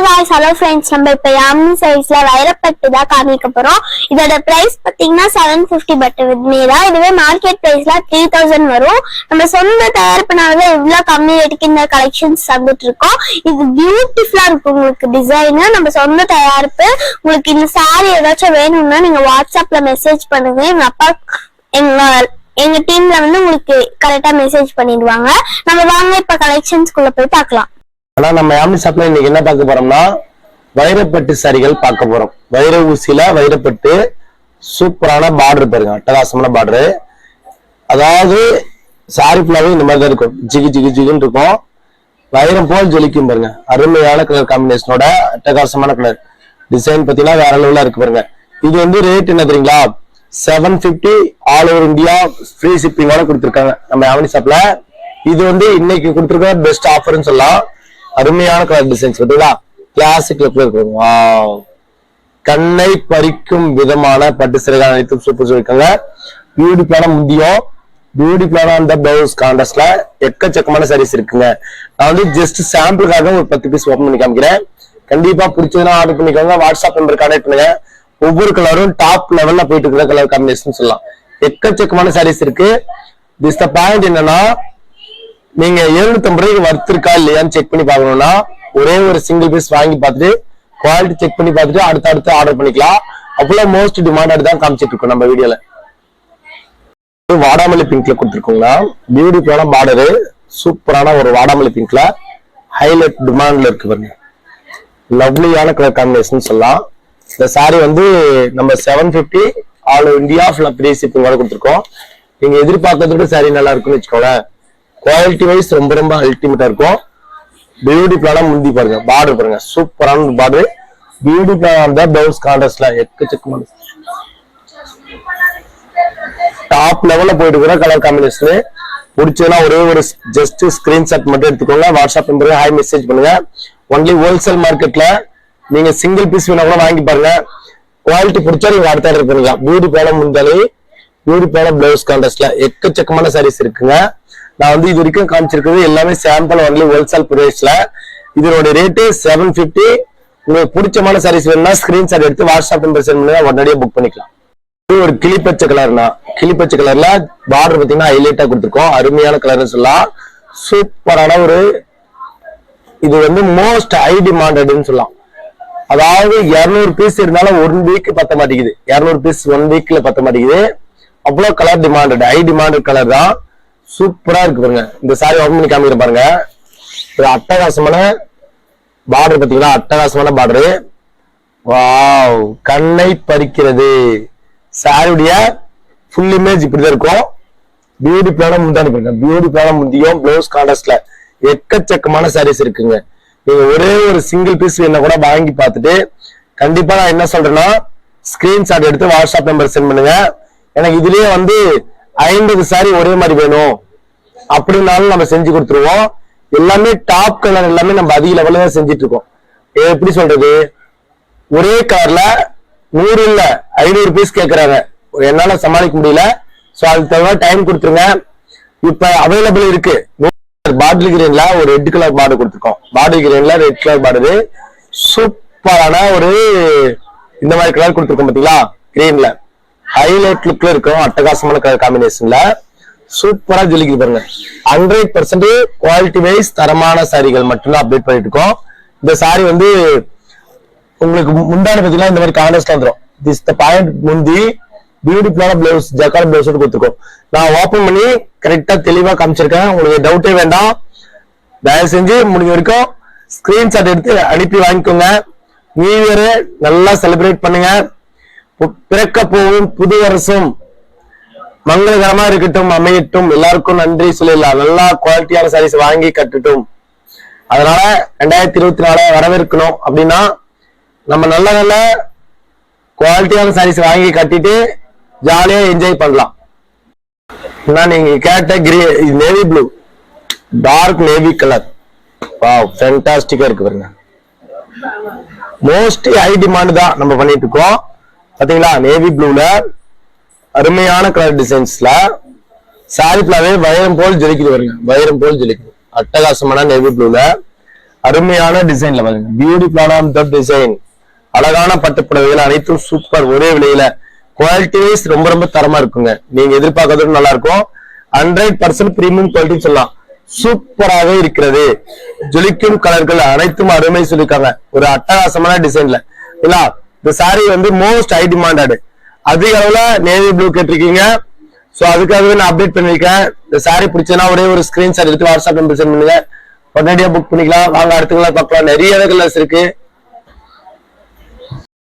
guys, hello friends. நம்ம இப்ப யாமினி சைஸ்ல வைரப்பட்டு தான் காமிக்க போறோம். இதோட பிரைஸ் பாத்தீங்கன்னா 750 பட் வித் மீரா. இதுவே மார்க்கெட் பிரைஸ்ல 3000 வரும். நம்ம சொந்த தயாரிப்புனால இவ்வளவு கம்மி ரேட்டுக்கு இந்த கலெக்ஷன்ஸ் தந்துட்டு இருக்கோம். இது பியூட்டிஃபுல்லா இருக்கும் உங்களுக்கு டிசைன். நம்ம சொந்த தயாரிப்பு. உங்களுக்கு இந்த சாரி ஏதாச்சும் வேணும்னா நீங்க வாட்ஸ்அப்ல மெசேஜ் பண்ணுங்க. எங்க அப்பா எங்க டீம்ல வந்து உங்களுக்கு கரெக்டா மெசேஜ் பண்ணிடுவாங்க. நம்ம வாங்க இப்ப கலெக்ஷன்ஸ்குள்ள போய் பார்க்கலாம். ஆனா நம்ம யாமினி ஷாப்ல இன்னைக்கு என்ன பார்க்க போறோம்னா வைரப்பட்டு சாரிகள் பார்க்க போறோம். வைர ஊசியில வைரப்பட்டு சூப்பரான பார்டர் பாருங்க, அட்டகாசமான பார்டரு. அதாவது சாரி ஃபுல்லாவே இந்த மாதிரி தான் இருக்கும், ஜிகி ஜிகி ஜிகின்னு இருக்கும். வைரம் போல் ஜொலிக்கும் பாருங்க. அருமையான கலர் காம்பினேஷனோட அட்டகாசமான கலர் டிசைன் பார்த்தீங்கன்னா வேற லெவலா இருக்கு பாருங்க. இது வந்து ரேட் என்ன தெரியுங்களா? 750 ஆல் ஓவர் இந்தியா ஃப்ரீ ஷிப்பிங்கோட கொடுத்துருக்காங்க நம்ம யாமினி ஷாப்ல. இது வந்து இன்னைக்கு கொடுத்துருக்க பெஸ்ட் ஆஃபர்னு சொல்லலாம். அருமையான கலர் டிசைன்ஸ் பார்த்தீங்களா, கிளாசிக் லுக்ல இருக்கும். கண்ணை பறிக்கும் விதமான பட்டு சிறைகள் அனைத்தும் சூப்பர் சொல்லியிருக்காங்க. பியூட்டிஃபுல்லான முந்தியம், பியூட்டிஃபுல்லான அந்த பிளவுஸ் கான்ட்ராஸ்ட்ல எக்கச்சக்கமான சாரீஸ் இருக்குங்க. நான் வந்து ஜஸ்ட் சாம்பிளுக்காக ஒரு 10 பீஸ் ஓபன் பண்ணி காமிக்கிறேன். கண்டிப்பா பிடிச்சதுன்னா ஆர்டர் பண்ணிக்கோங்க. வாட்ஸ்அப் நம்பர் கான்டாக்ட் பண்ணுங்க. ஒவ்வொரு கலரும் டாப் லெவல்ல போயிட்டு இருக்கிற கலர் காம்பினேஷன் சொல்லலாம். எக்கச்சக்கமான சாரீஸ் இருக்கு. திஸ் த பாயிண்ட் என்னன்னா, நீங்க 750 ரூபாய்க்கு வர்த் இருக்கா இல்லையான்னு செக் பண்ணி பாக்கணும்னா ஒரே ஒரு சிங்கிள் பீஸ் வாங்கி பார்த்துட்டு குவாலிட்டி செக் பண்ணி பார்த்துட்டு அடுத்து ஆர்டர் பண்ணிக்கலாம். அவ்வளவு மோஸ்ட் டிமாண்டட் தான் காமிச்சிட்டு இருக்கோம் நம்ம வீடியோல. வாடாமல்லி பிங்க்ல கொடுத்துருக்கோங்களா, பியூட்டிஃபுல்லான பார்டரு, சூப்பரான ஒரு வாடாமல்லி பிங்க்ல ஹைலைட் டிமாண்ட்ல இருக்கு பாருங்க. லவ்லியான கலர் காம்பினேஷன் சொல்லலாம். இந்த சாரி வந்து நம்ம 750 ஆல் இந்தியா ஃபுல்லா ஃப்ரீ ஷிப்பிங் வர கொடுத்துருக்கோம். நீங்க எதிர்பார்க்கறதுக்கு சாரி நல்லா இருக்குன்னு வச்சுக்கோங்க. குவாலிட்டி வைஸ் ரொம்ப ரொம்ப அல்டிமேட்டா இருக்கும். பியூட்டிஃபுல்லான முந்தி பாருங்க, பார்டர் பாருங்க, சூப்பரான பார்டர், பியூட்டிஃபுல்லான பிளவுஸ் கான்ட்ராஸ்ட்ல எக்கச்சக்கமான டாப் லெவல்ல போயிட்டு இருக்கிற கலர் காம்பினேஷன். பிடிச்சதுன்னா ஒரே ஒரு ஜஸ்ட் ஸ்கிரீன்ஷாட் மட்டும் எடுத்துக்கோங்க. வாட்ஸ்அப் நம்பருக்கு ஹாய் மெசேஜ் பண்ணுங்க. ஒன்லி ஹோல்சேல் மார்க்கெட்ல நீங்க சிங்கிள் பீஸ் வேணா கூட வாங்கி பாருங்க. குவாலிட்டி பிடிச்சா நீங்க அடுத்த ஆர்டர் பண்ணுங்க. பியூட்டிஃபுல்லான முந்தாலி, பியூட்டிஃபுல்லான பிளவுஸ் கான்ட்ராஸ்ட்ல எக்கச்சக்கமான சாரீஸ் இருக்குங்க. நான் வந்து இது வரைக்கும் காமிச்சிருக்கிறது எல்லாமே சாம்பிள், ஒன்லி ஹோல்சேல் பிரைஸ்ல. இதனோட ரேட்டு 750. உங்களுக்கு பிடிச்சமான சாரீஸ் வேணும்னா ஸ்கிரீன்ஷாட் எடுத்து வாட்ஸ்அப் நம்பர் சென்ட் பண்ணுங்க, உடனடியே புக் பண்ணிக்கலாம். இது ஒரு கிளிப்பச்சை கலர்னா, கிளிப்பச்சை கலர்ல பார்டர் பாத்தீங்கன்னா ஹைலைட்டா கொடுத்துருக்கோம். அருமையான கலர்னு சொல்லலாம். சூப்பரான ஒரு, இது வந்து மோஸ்ட் ஹை டிமாண்டட்னு சொல்லலாம். அதாவது 200 பீஸ் இருந்தாலும் 1 வீக் பத்த மாட்டேங்குது. 200 பீஸ் 1 வீக்ல பத்த மாட்டேங்குது. அவ்வளவு colour demanded, high demanded colour தான். சூப்பரா இருக்கு பாருங்க. இந்த சாரி ஓபன் பண்ணி காமிக்கிற பாருங்க. ஒரு அட்டகாசமான பார்டர் பாத்தீங்களா, அட்டகாசமான பார்டரு. வாவ், கண்ணை பறிக்கிறது. சாரியுடைய ஃபுல் இமேஜ் இப்படிதான் இருக்கும். பியூட்டிஃபுல்லான முந்தானி பாருங்க, பியூட்டிஃபுல்லான முந்தியும் பிளவுஸ் கான்ட்ராஸ்ட்ல எக்கச்சக்கமான சாரீஸ் இருக்குங்க. நீங்க ஒரே ஒரு சிங்கிள் பீஸ் வேணா கூட வாங்கி பார்த்துட்டு கண்டிப்பா நான் என்ன சொல்றேன்னா ஸ்கிரீன்ஷாட் எடுத்து வாட்ஸ்அப் நம்பர் சென்ட் பண்ணுங்க. எனக்கு இதுலயே வந்து 50 சாரி ஒரே மாதிரி வேணும் அப்படின்னாலும் நம்ம செஞ்சு கொடுத்துருவோம். எல்லாமே டாப் கலர், எல்லாமே நம்ம அதிக லெவல்ல தான் செஞ்சுட்டு இருக்கோம். எப்படி சொல்றது, ஒரே கலர்ல 100 இல்ல 500 பீஸ் கேட்கறாங்க, என்னால சமாளிக்க முடியல. சோ அதுக்கு தகுந்த டைம் கொடுத்துருங்க. இப்ப அவைலபிள் இருக்கு. பாட்டில் கிரீன்ல ஒரு ரெட் கலர் பார்டர் கொடுத்துருக்கோம். பாட்டில் கிரீன்ல ரெட் கலர் பார்டரு, சூப்பரான ஒரு இந்த மாதிரி கலர் கொடுத்துருக்கோம் பாத்தீங்களா, கிரீன்ல ஹைலைட் லுக்ல இருக்கும். அட்டகாசமான கலர் காம்பினேஷன்ல சூப்பரா ஜொலிக்குது பாருங்க. 100% குவாலிட்டி வைஸ் தரமான சாரிகள் மட்டும்தான் அப்டேட் பண்ணிட்டு இருக்கோம். இந்த சாரி வந்து உங்களுக்கு முந்தான பாத்தீங்கன்னா இந்த மாதிரி கான்ட்ராஸ்ட் வந்துடும். திஸ் த பாயிண்ட் முந்தி பியூட்டிஃபுல்லான பிளவுஸ் ஜக்கார்ட் பிளவுஸ் கொடுத்துருக்கோம். நான் ஓபன் பண்ணி கரெக்டா தெளிவா காமிச்சிருக்கேன். உங்களுக்கு டவுட்டே வேண்டாம். தயவு செஞ்சு முடிஞ்ச வரைக்கும் ஸ்கிரீன்ஷாட் எடுத்து அனுப்பி வாங்கிக்கோங்க. நியூ இயர் நல்லா செலிப்ரேட் பண்ணுங்க. பிறக்க போகும் புது வருஷம் மங்களகரமா இருக்கட்டும், அமையட்டும். எல்லாருக்கும் நன்றி சொல்லிடலாம். நல்லா குவாலிட்டியான சாரீஸ் வாங்கி கட்டட்டும். அதனால 2024 வரவேற்கணும் அப்படின்னா நம்ம நல்ல நல்ல குவாலிட்டியான சாரீஸ் வாங்கி கட்டிட்டு ஜாலியா என்ஜாய் பண்ணலாம். நீங்க கேட்ட navy blue, dark navy colour, wow ஃபேண்டாஸ்டிக்கா இருக்கு பாருங்க. மோஸ்ட் ஹை டிமாண்ட் தான் நம்ம பண்ணிட்டு இருக்கோம். பாத்தீங்களா, நேவி ப்ளூல அருமையான கலர் டிசைன்ஸ்ல சாரி ஃபுல்லாவே வைரம் போல் ஜொலிக்குது பாருங்க. வைரம் போல் ஜொலிக்குது. அட்டகாசமான நேவி ப்ளூல அருமையான டிசைன்ல பாருங்க, பியூட்டிஃபுல்லான டிசைன், அழகான பட்டு புடவைகள் அனைத்தும் சூப்பர், ஒரே விலையில, குவாலிட்டி வைஸ் ரொம்ப ரொம்ப தரமா இருக்குங்க. நீங்க எதிர்பார்க்கறதும் நல்லா இருக்கும். 100% பிரீமியம் குவாலிட்டி சொல்லலாம். சூப்பராக இருக்கிறது. ஜொலிக்கும் கலர்கள் அனைத்தும் அருமை சொல்லிருக்காங்க. ஒரு அட்டகாசமான டிசைன்ல இல்ல. இந்த சாரி வந்து மோஸ்ட் ஹை டிமாண்டட். அதிக அளவுல நேவி ப்ளூ கேட்டிருக்கீங்க. சோ அதுக்காகவே நான் அப்டேட் பண்ணிருக்கேன். இந்த சாரி பிடிச்சதுன்னா ஒரே ஒரு ஸ்கிரீன்ஷாட் எடுத்து வாட்ஸ்அப் நம்பர் சென்ட் பண்ணுங்க, உடனடியா புக் பண்ணிக்கலாம். வாங்க அடுத்த பார்க்கலாம். நிறைய கலர்ஸ் இருக்கு.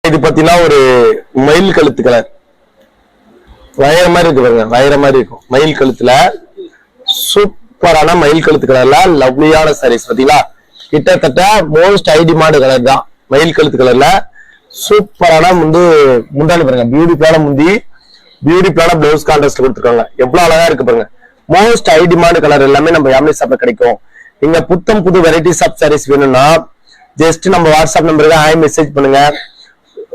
இது பாத்தீங்கன்னா ஒரு மயில் கழுத்து கலர், வயர மாதிரி இருக்கு பாருங்க, வயர மாதிரி இருக்கும் மயில் கழுத்துல. சூப்பரான மயில் கழுத்து கலர்ல லவ்லியான சாரீஸ் பாத்தீங்களா. கிட்டத்தட்ட மோஸ்ட் ஹை டிமாண்ட் கலர் தான் மயில் கழுத்து கலர்ல. சூப்பரான முந்தானி பாருங்க, பியூட்டிஃபுல்லான முந்தி, பியூட்டிஃபுல்லான பிளவுஸ் கான்ட்ராஸ்ட் கொடுத்துருக்காங்க. எவ்வளவு அழகா இருக்கு பாருங்க. மோஸ்ட் ஹை டிமாண்ட் கலர் எல்லாமே நம்ம யாமினி ஷாப்ல கிடைக்கும். நீங்க புத்தம் புது வெரைட்டிஸ் ஆஃப் சாரீஸ் வேணும்னா ஜஸ்ட் நம்ம வாட்ஸ்அப் நம்பருக்கு ஹாய் மெசேஜ் பண்ணுங்க.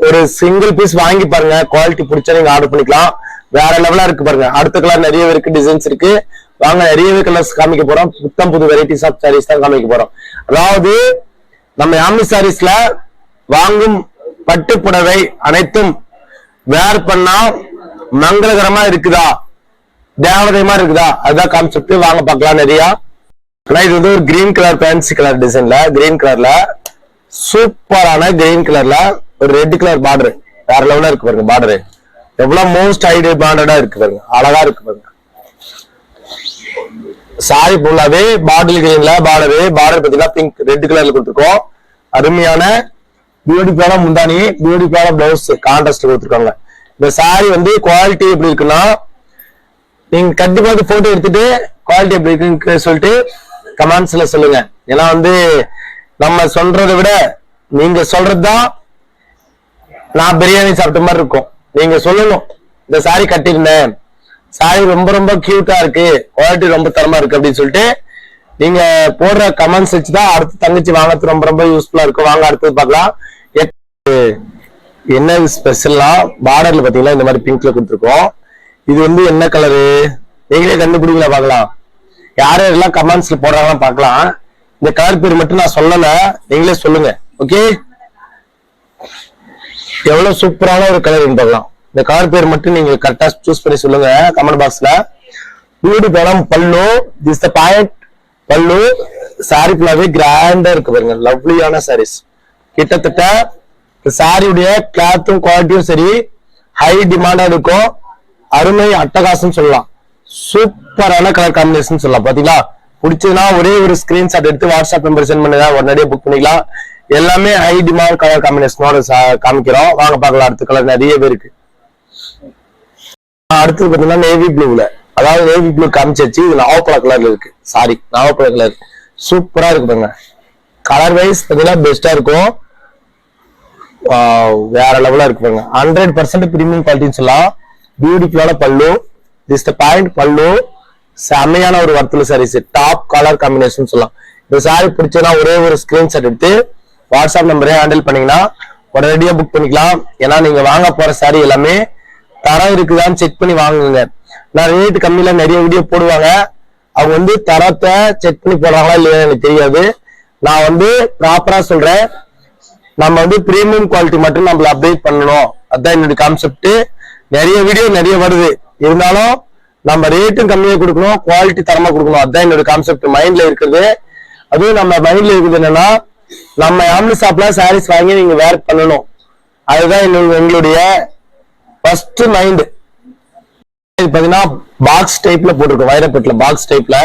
ஒரு சிங்கிள் பீஸ் வாங்கி பாருங்க, குவாலிட்டி பிடிச்சா நீங்க ஆர்டர் பண்ணிக்கலாம். வேற லெவலா இருக்கு பாருங்க. அடுத்த கலர் நிறைய இருக்கு, டிசைன்ஸ் இருக்கு. வாங்க நிறையவே கலர்ஸ் காமிக்க போறோம். புத்தம் புது வெரைட்டிஸ் ஆஃப் சாரீஸ் தான் காமிக்க போறோம். அதாவது நம்ம யாமினி சாரீஸ்ல வாங்கும் பட்டு புடவை அனைத்தும் வேர் பண்ணா மங்களகரமா இருக்குதா, தேவதையமா இருக்குதா, அதுதான் கான்செப்ட். வாங்க பார்க்கலாம் நிறைய. ஆனா இது வந்து ஒரு கிரீன் கலர் ஃபேன்சி கலர் டிசைன்ல, கிரீன் கலர்ல சூப்பரான கிரீன் கலர்ல ஒரு ரெட் கலர் பார்டர், வேற லெவலா இருக்கு பாருங்க. பார்டர் எவ்வளவு மோஸ்ட் ஹை டிமாண்டடா இருக்கு பாருங்க, அழகா இருக்கு பாருங்க. சாரி ஃபுல்லாவே பாட்டில் கிரீன்ல பார்டர் பாத்தீங்கன்னா பிங்க் ரெட் கலர்ல கொடுத்துருக்கோம். அருமையான பியூட்டிஃபுல்லான முந்தானி, பியூட்டிஃபுல்லான பிளவுஸ் கான்ட்ராஸ்ட் கொடுத்துருக்காங்க. இந்த சாரி வந்து குவாலிட்டி எப்படி இருக்குன்னா, நீங்க கண்டிப்பா வந்து போட்டோ எடுத்துட்டு குவாலிட்டி எப்படி இருக்குன்னு சொல்லிட்டு கமெண்ட்ஸ்ல சொல்லுங்க. ஏன்னா வந்து நம்ம சொல்றதை விட நீங்க சொல்றதுதான் நான் பிரியாணி சாப்பிட்ட மாதிரி இருக்கும். நீங்க சொல்லணும், இந்த சாரி கட்டிருந்தேன், சாரி ரொம்ப ரொம்ப கியூட்டா இருக்கு, குவாலிட்டி ரொம்ப தரமா இருக்கு அப்படின்னு சொல்லிட்டு நீங்க போடுற கமெண்ட்ஸ் வச்சுதான் அடுத்து தங்கச்சி வாங்கறது ரொம்ப ரொம்ப யூஸ்ஃபுல்லா இருக்கும். வாங்க அடுத்தது பார்க்கலாம். என்ன ஸ்பெஷல்னா பார்டர்ல பாத்தீங்கன்னா இந்த மாதிரி பிங்க்ல கொடுத்துருக்கோம். இது வந்து என்ன கலரு நீங்களே கண்டுபிடிக்கல, பார்க்கலாம். யார் யாரெல்லாம் கமெண்ட்ஸ்ல போடுறாங்கன்னு பார்க்கலாம். இந்த கலர் பேர் மட்டும் நான் சொல்லல, நீங்களே சொல்லுங்க. ஓகே, எவ்வளவு சூப்பரான ஒரு கலர் பார்க்கலாம். இந்த கலர் பேர் மட்டும் நீங்க கரெக்டா சூஸ் பண்ணி சொல்லுங்க கமெண்ட் பாக்ஸ்ல. பியூட்டிஃபுல்லான பல்லு, திஸ் தி பாயிண்ட் பல்லு. சாரி ஃபுல்லாவே கிராண்டா இருக்கு பாருங்க, லவ்லியான சாரீஸ். கிட்டத்தட்ட சாரியுடைய கிளாத்தும் குவாலிட்டியும் சரி ஹை டிமாண்டா இருக்கும். அருமை அட்டகாசம் சொல்லலாம். சூப்பரான கலர் காம்பினேஷன் சொல்லலாம். பாத்தீங்களா, பிடிச்சதுன்னா ஒரே ஒரு ஸ்கிரீன்ஷாட் எடுத்து வாட்ஸ்அப் நம்பர் சென்ட் பண்ணுங்க, உடனடியே புக் பண்ணிக்கலாம். எல்லாமே ஹை டிமாண்ட் கலர் காம்பினேஷனோட காமிக்கிறோம். வாங்க பார்க்கலாம். அடுத்த கலர் நிறையவே இருக்கு. அடுத்தது பாத்தீங்கன்னா நேவி ப்ளூல, அதாவது நேவி ப்ளூ காமிச்சாச்சு. இது நாவப்பழ கலர்ல இருக்கு. சாரி, நாவப்பழ கலர் சூப்பரா இருக்கு பாருங்க. கலர் வைஸ் பாத்தீங்கன்னா பெஸ்டா இருக்கும். வேற லெவலா இருக்கு பாருங்க. 100% பிரீமியம் குவாலிட்டின்னு சொல்லலாம். பியூட்டிஃபுல்லான பல்லு, திஸ் தி பாயிண்ட் பல்லு. செமையான ஒரு வர்த்தல சாரீஸ், டாப் கலர் காம்பினேஷன் சொல்லலாம். இந்த சாரி பிடிச்சதுன்னா ஒரே ஒரு ஸ்கிரீன்ஷாட் எடுத்து வாட்ஸ்அப் நம்பரே ஹேண்டில் பண்ணீங்கன்னா உடனடியா புக் பண்ணிக்கலாம். ஏன்னா நீங்க வாங்க போற சாரி எல்லாமே தரம் இருக்குதான்னு செக் பண்ணி வாங்குங்க. நான் ரேட் கம்மியில நிறைய வீடியோ போடுவாங்க, அவங்க வந்து தரத்தை செக் பண்ணி போடுறாங்களா இல்லையா எனக்கு தெரியாது. நான் வந்து ப்ராப்பரா சொல்றேன். நம்ம வந்து பிரீமியம் குவாலிட்டி மட்டும் நம்மள அப்டேட் பண்ணணும், அதுதான் என்னுடைய கான்செப்ட். நிறைய வீடியோ நிறைய வருது, இருந்தாலும் நம்ம ரேட்டும் கம்மியா கொடுக்கணும், குவாலிட்டி தரமா கொடுக்கணும், அதுதான் என்னோட கான்செப்ட் மைண்ட்ல இருக்குது. அதுவும் நம்ம மைண்ட்ல இருக்குது என்னன்னா, நம்ம யாமினி ஷாப்ல சாரீஸ் வாங்கி நீங்க வேர் பண்ணணும், அதுதான் எங்களுடைய ஃபர்ஸ்ட் மைண்ட். இது பாத்தீங்கன்னா பாக்ஸ் டைப்ல போட்டிருக்கோம், வைரப்பேட்ல பாக்ஸ் டைப்ல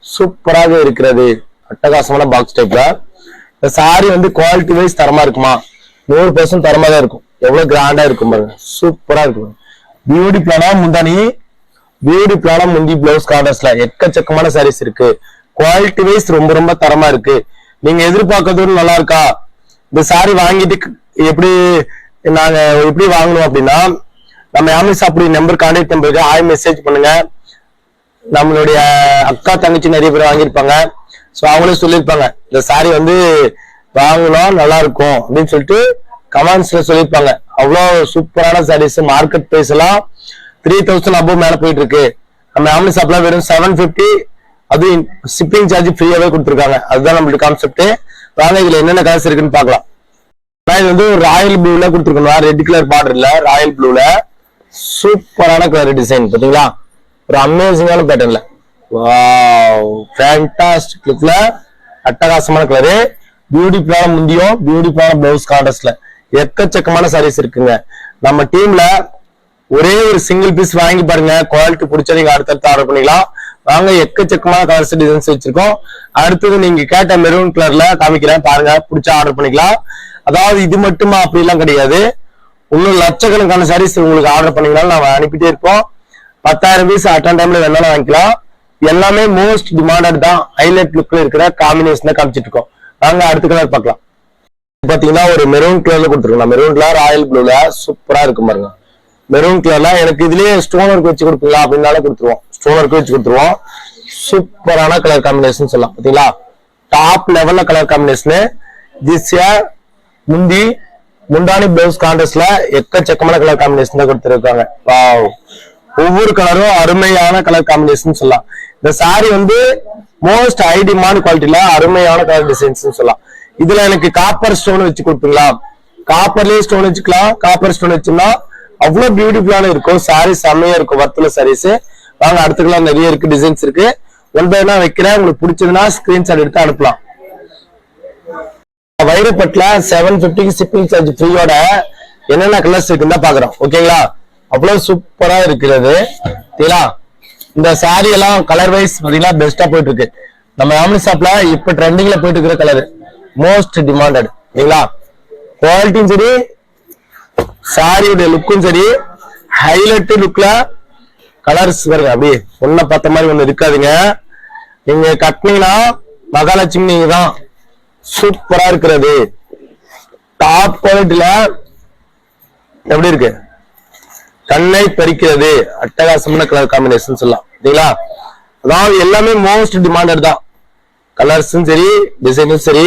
சூப்பராக இருக்கிறது. அட்டகாசமான பாக்ஸ் டைப்ல இந்த சாரி வந்து குவாலிட்டி வைஸ் தரமா இருக்குமா, 100% தரமா தான் இருக்கும். எவ்வளவு கிராண்டா இருக்கும் பாருங்க, சூப்பரா இருக்கும். பியூட்டிஃபுல்லான முந்தானி, பியூட்டிஃபுல்லான முந்தி பிளவுஸ் கார்டர்ஸ்ல எக்கச்சக்கமான சாரீஸ் இருக்கு. குவாலிட்டி வைஸ் ரொம்ப ரொம்ப தரமா இருக்கு. நீங்க எதிர்பார்க்கறதும் நல்லா இருக்கா, இந்த சாரி வாங்கிட்டு எப்படி நாங்க எப்படி வாங்கணும் அப்படின்னா, நம்ம யாமினி ஷாப் நம்பர் கான்டாக்ட் நம்பருக்கு ஹாய் மெசேஜ் பண்ணுங்க. நம்மளுடைய அக்கா தங்கச்சி நிறைய பேர் வாங்கியிருப்பாங்க, சோ அவங்களே சொல்லியிருப்பாங்க இந்த சாரி வந்து வாங்கலாம் நல்லா இருக்கும் அப்படின்னு சொல்லிட்டு கமெண்ட்ஸ்ல சொல்லியிருப்பாங்க. அவ்வளவு சூப்பரான சாரீஸ். மார்க்கெட் பிரைஸ் எல்லாம் 3000 above மேல போயிட்டு இருக்கு. நம்ம யாமினி ஷாப்ல வெறும் 750, அது ஷிப்பிங் சார்ஜ் ஃப்ரீயாவே கொடுத்துருக்காங்க. அதுதான் நம்மளுடைய கான்செப்ட். வாங்க இதுல என்னென்ன கலர்ஸ் இருக்குன்னு பாக்கலாம். இது வந்து ராயல் ப்ளூல கொடுத்துருக்கோம், ரெட் கலர் பார்டர் இல்ல, ராயல் ப்ளூல சூப்பரான கலர் டிசைன் பாத்தீங்களா, ஒரு அமேசிங்கான பேட்டர்ன்ல. வாவ் ஃபேண்டாஸ்டிக் லுக்ல அட்டகாசமான கலரு, பியூட்டிஃபுல்லான முந்தியும் பியூட்டிஃபுல்லான பிளவுஸ் கான்ட்ராஸ்ட்ல எக்கச்சக்கமான சாரீஸ் இருக்குங்க. நம்ம டீம்ல ஒரே ஒரு சிங்கிள் பீஸ் வாங்கி பாருங்க, குவாலிட்டி பிடிச்சா நீங்க அடுத்தடுத்து ஆர்டர் பண்ணிக்கலாம். வாங்க எக்கச்சக்கமான கலர்ஸ் டிசைன்ஸ் வச்சிருக்கோம். அடுத்தது நீங்க கேட்ட மெரூன் கலர்ல காமிக்கிறேன் பாருங்க, பிடிச்சா ஆர்டர் பண்ணிக்கலாம். அதாவது இது மட்டுமா அப்படிலாம் கிடையாது, இன்னும் லட்சக்கணக்கான சாரீஸ் உங்களுக்கு ஆர்டர் பண்ணீங்கனாலும் நம்ம அனுப்பிட்டே இருப்போம். 10,000 பீஸ் அட்டன் டைம்ல வேணாலும் வாங்கிக்கலாம். எல்லாமே மோஸ்ட் டிமாண்டட் தான், ஹைலைட் லுக்ல இருக்கிற காம்பினேஷன்ல காமிச்சிட்டு இருக்கோம். வாங்க அடுத்த கலர் பார்க்கலாம். பாத்தீங்கன்னா ஒரு மெரூன் கலர்ல கொடுத்துருக்கோம், மெரூன் கலர் ராயல் ப்ளூல சூப்பரா இருக்கும் பாருங்க. மெரூன் கலர்ல எனக்கு இதுலயே ஸ்டோன் ஒர்க் வச்சு கொடுப்பீங்களா அப்படின்னாலும் கொடுத்துருவோம், ஸ்டோன் ஒர்க் வச்சு கொடுத்துருவோம். சூப்பரான கலர் காம்பினேஷன் சொல்லலாம் பாத்தீங்களா, டாப் லெவல்ல கலர் காம்பினேஷன். முந்தி முந்தானி பிளவுஸ் கான்ட்ராஸ்ட்ல எக்கச்சக்கமான கலர் காம்பினேஷன் தான் கொடுத்துருக்காங்க. வாவ் ஒவ்வொரு கலரும் அருமையான கலர் காம்பினேஷன் சொல்லலாம். இந்த சாரி வந்து மோஸ்ட் ஹை டிமாண்ட் குவாலிட்டில அருமையான கலர் டிசைன்ஸ் சொல்லலாம். இதுல எனக்கு காப்பர் ஸ்டோன் வச்சு கொடுப்பீங்களா, காப்பர்லயே ஸ்டோன் வச்சுக்கலாம். காப்பர் ஸ்டோன் வச்சோம்னா அவ்வளவு பியூட்டிஃபுல்லான இருக்கும், சாரி செம்மையா இருக்கும், வர்த்துல சாரீஸ். வாங்க அடுத்துக்கலாம், நிறைய இருக்கு, டிசைன்ஸ் இருக்கு. ஒன் பை ஒன்னா வைக்கிறேன், உங்களுக்கு பிடிச்சதுன்னா ஸ்கிரீன்ஷாட் எடுத்து அனுப்பலாம். வைரப்பட்ல 750 ஷிப்பிங் சார்ஜ் ஃப்ரீயோட என்னென்ன கலர்ஸ் இருக்குன்னு தான் பாக்குறோம். ஓகேங்களா, அவ்வளவு சூப்பரா இருக்கிறது. இந்த சாரி எல்லாம் கலர் வைஸ் பாத்தீங்கன்னா பெஸ்டா போயிட்டு இருக்கு. நம்ம யாமினி ஷாப்ல இப்ப ட்ரெண்டிங்ல போயிட்டு இருக்கிற கலர் மோஸ்ட் டிமாண்டட். சரிங்களா, குவாலிட்டியும் சரி, சாரியோட லுக்கும் சரி, ஹைலைட் லுக்ல கலர்ஸ் வருங்க. அப்படியே ஒன்ன பார்த்த மாதிரி ஒண்ணு இருக்காதுங்க. நீங்க கட்டினீங்கன்னா மகாலட்சுமி நீங்க தான். சூப்பரா இருக்கிறது, டாப் குவாலிட்டில எப்படி இருக்கு, கண்ணை பறிக்கிறது, அட்டகாசமான கலர் காம்பினேஷன் சொல்லலாம். சரிங்களா, அதாவது எல்லாமே மோஸ்ட் டிமாண்டட் தான், கலர்ஸும் சரி டிசைனும் சரி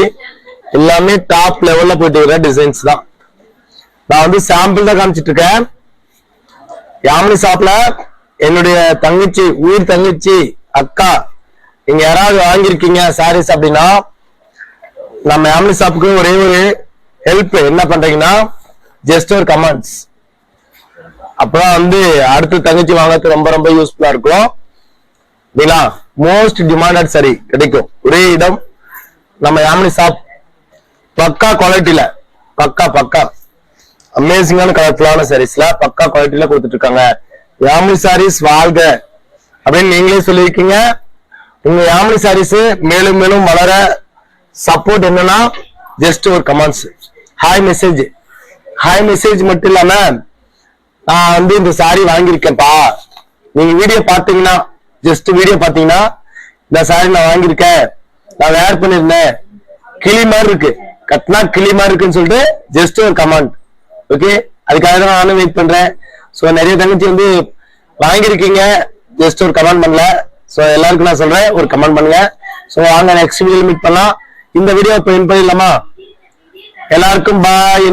எல்லாமே டாப் லெவல்ல போயிட்டு இருக்கிற டிசைன்ஸ் தான். நான் வந்து சாம்பிள் தான் காமிச்சிட்டு இருக்கேன். யாமினி ஷாப்ல என்னுடைய தங்கச்சி, உயிர் தங்கச்சி, அக்கா, நீங்க யாராவது வாங்கியிருக்கீங்க சாரீஸ் அப்படின்னா நம்ம யாமினி ஷாப்புக்கு ஒரே ஒரு ஹெல்ப் என்ன பண்றீங்கன்னா, ஜஸ்ட் ஒரு கமெண்ட்ஸ், அப்பதான் வந்து அடுத்த தங்கச்சி வாங்கறதுக்கு ரொம்ப ரொம்ப யூஸ்ஃபுல்லா இருக்கும். இல்லைங்களா, மோஸ்ட் டிமாண்டட் சரி கிடைக்கும் ஒரே இடம் நம்ம யாமினி ஷாப். பக்கா குவாலிட்டியில, பக்கா அமேசிங்கான கலர்ஃபுல்லான சாரீஸ்ல பக்கா குவாலிட்டியில கொடுத்துட்டு இருக்காங்க. யாமினி சாரீஸ் வாழ்க அப்படின்னு நீங்களே சொல்லியிருக்கீங்க. உங்க யாமினி சாரீஸ் மேலும் மேலும் வளர சப்போர்ட் என்னன்னா ஜஸ்ட் ஒரு comments, hi message. Hi message மட்டும் இல்லாம நான் வந்து இந்த சாரி வாங்கியிருக்கேன்ப்பா, நீங்க வீடியோ பாத்தீங்கன்னா, ஜஸ்ட் வீடியோ பாத்தீங்கன்னா இந்த சாரி நான் வாங்கியிருக்கேன், நான் வேர் பண்ணிருந்தேன், கிளி மாதிரி இருக்கு, கட்டினா கிளி மாதிரி இருக்குன்னு சொல்லிட்டு ஜஸ்ட் ஒரு கமெண்ட். ஓகே, அதுக்காக தான் நானும் வெயிட் பண்றேன். சோ நிறைய தங்கச்சி வந்து வாங்கியிருக்கீங்க, ஜஸ்ட் ஒரு கமெண்ட் பண்ணல. சோ எல்லாருக்கும் நான் சொல்றேன், ஒரு கமெண்ட் பண்ணுங்க. சோ வாங்க நெக்ஸ்ட் வீடியோ மீட் பண்ணலாம். இந்த வீடியோ இப்ப என் பண்ணிடலாமா? எல்லாருக்கும் பாய்.